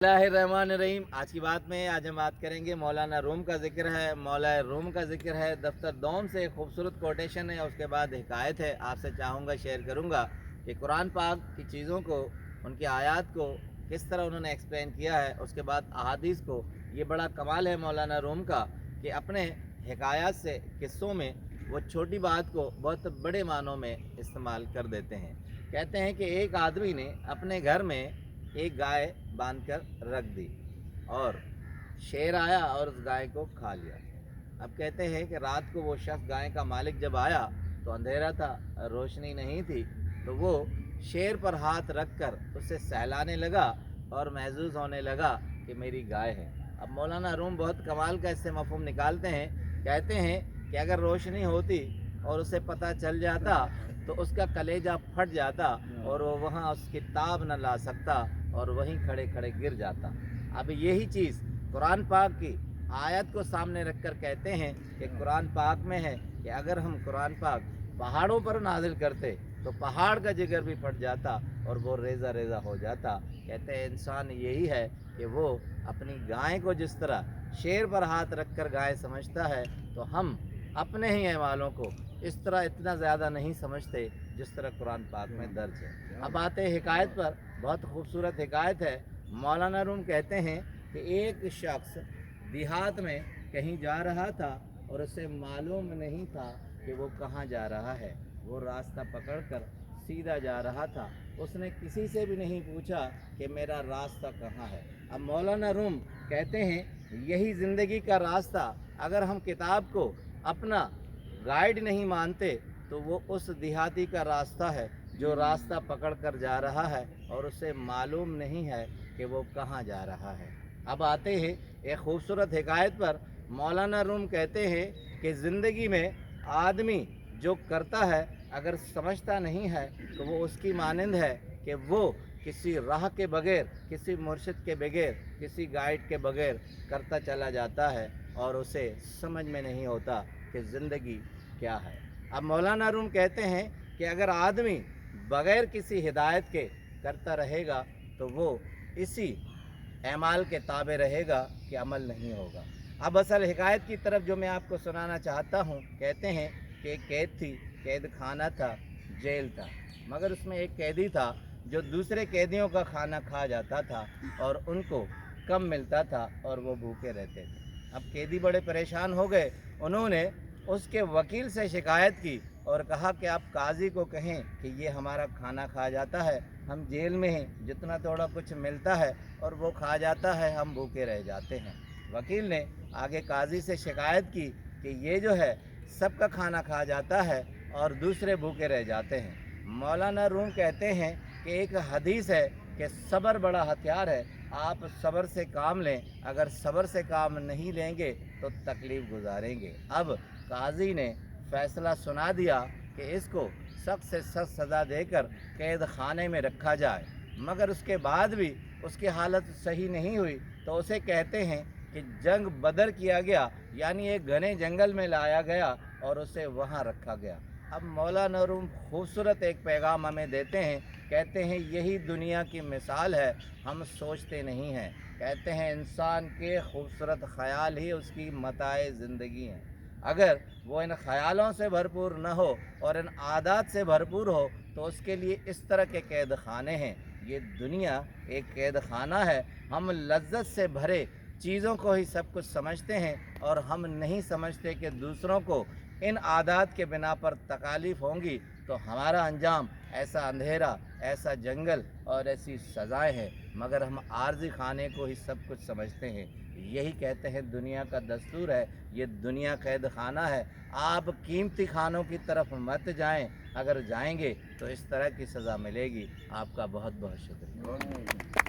बिस्मिल्लाहिर्रहमानिर्रहीम। आज की बात में आज हम बात करेंगे मौलाना रूम का जिक्र है, मौला रूम का जिक्र है। दफ्तर दोम से एक खूबसूरत कोटेशन है, उसके बाद हिकायत है। आपसे चाहूँगा शेयर करूँगा कि कुरान पाक की चीज़ों को, उनकी आयत को किस तरह उन्होंने एक्सप्लेन किया है। उसके बाद अहादीस को, ये बड़ा कमाल है मौलाना रूम का कि अपने हिकायत से, किस्सों में वो छोटी बात को बहुत बड़े मानों में इस्तेमाल कर देते हैं। कहते हैं कि एक आदमी ने अपने घर में एक गाय बांध कर रख दी और शेर आया और उस गाय को खा लिया। अब कहते हैं कि रात को वो शख्स, गाय का मालिक, जब आया तो अंधेरा था, रोशनी नहीं थी, तो वो शेर पर हाथ रख कर उसे सहलाने लगा और महसूस होने लगा कि मेरी गाय है। अब मौलाना रूम बहुत कमाल का इससे मफहूम निकालते हैं। कहते हैं कि अगर रोशनी होती और उसे पता चल जाता तो उसका कलेजा फट जाता और वो वहाँ उसकी ताब न ला सकता और वहीं खड़े खड़े गिर जाता। अब यही चीज़ कुरान पाक की आयत को सामने रखकर कहते हैं कि कुरान पाक में है कि अगर हम कुरान पाक पहाड़ों पर नाजिल करते तो पहाड़ का जिगर भी फट जाता और वो रेज़ा रेज़ा हो जाता। कहते हैं इंसान यही है कि वो अपनी गाय को जिस तरह शेर पर हाथ रख कर गाय समझता है, तो हम अपने ही अहवालों को इस तरह इतना ज़्यादा नहीं समझते जिस तरह कुरान पाक में दर्ज है। अब आते हैं हिकायत पर। बहुत खूबसूरत हिकायत है। मौलाना रूम कहते हैं कि एक शख्स देहात में कहीं जा रहा था और उसे मालूम नहीं था कि वो कहाँ जा रहा है। वो रास्ता पकड़कर सीधा जा रहा था। उसने किसी से भी नहीं पूछा कि मेरा रास्ता कहाँ है। अब मौलाना रूम कहते हैं यही ज़िंदगी का रास्ता, अगर हम किताब को अपना गाइड नहीं मानते तो वो उस देहाती का रास्ता है जो रास्ता पकड़ कर जा रहा है और उसे मालूम नहीं है कि वो कहाँ जा रहा है। अब आते हैं एक खूबसूरत हिकायत पर। मौलाना रूम कहते हैं कि ज़िंदगी में आदमी जो करता है, अगर समझता नहीं है तो वो उसकी मानंद है कि वो किसी राह के बगैर, किसी मुर्शिद के बगैर, किसी गाइड के बगैर करता चला जाता है और उसे समझ में नहीं होता कि ज़िंदगी क्या है। अब मौलाना रूम कहते हैं कि अगर आदमी बग़ैर किसी हिदायत के करता रहेगा तो वो इसी एमाल के ताबे रहेगा कि अमल नहीं होगा। अब असल हिकायत की तरफ जो मैं आपको सुनाना चाहता हूँ, कहते हैं कि एक कैद थी, कैद खाना था, जेल था, मगर उसमें एक कैदी था जो दूसरे कैदियों का खाना खा जाता था और उनको कम मिलता था और वो भूखे रहते थे। अब कैदी बड़े परेशान हो गए। उन्होंने उसके वकील से शिकायत की और कहा कि आप काजी को कहें कि ये हमारा खाना खा जाता है, हम जेल में हैं, जितना थोड़ा कुछ मिलता है और वो खा जाता है, हम भूखे रह जाते हैं। वकील ने आगे काजी से शिकायत की कि ये जो है सबका खाना खा जाता है और दूसरे भूखे रह जाते हैं। मौलाना रूम कहते हैं कि एक हदीस है कि सब्र बड़ा हथियार है, आप सब्र से काम लें, अगर सब्र से काम नहीं लेंगे तो तकलीफ़ गुजारेंगे। अब काजी ने फ़ैसला सुना दिया कि इसको सख्त से सख्त सज़ा देकर कैद खाने में रखा जाए, मगर उसके बाद भी उसकी हालत सही नहीं हुई तो उसे कहते हैं कि जंग बदर किया गया, यानी एक घने जंगल में लाया गया और उसे वहाँ रखा गया। अब मौलाना रूम खूबसूरत एक पैगाम हमें देते हैं। कहते हैं यही दुनिया की मिसाल है, हम सोचते नहीं हैं। कहते हैं इंसान के खूबसूरत ख़याल ही उसकी मताए ज़िंदगी हैं। अगर वो इन ख़यालों से भरपूर न हो और इन आदत से भरपूर हो तो उसके लिए इस तरह के कैद खाने हैं। ये दुनिया एक कैद खाना है। हम लज्जत से भरे चीज़ों को ही सब कुछ समझते हैं और हम नहीं समझते कि दूसरों को इन आदत के बिना पर तकालीफ़ होंगी तो हमारा अंजाम ऐसा अंधेरा, ऐसा जंगल और ऐसी सज़ाएं हैं, मगर हम आर्जी खाने को ही सब कुछ समझते हैं। यही कहते हैं दुनिया का दस्तूर है, ये दुनिया कैद खाना है। आप कीमती खानों की तरफ मत जाएं, अगर जाएंगे तो इस तरह की सज़ा मिलेगी। आपका बहुत बहुत शुक्रिया।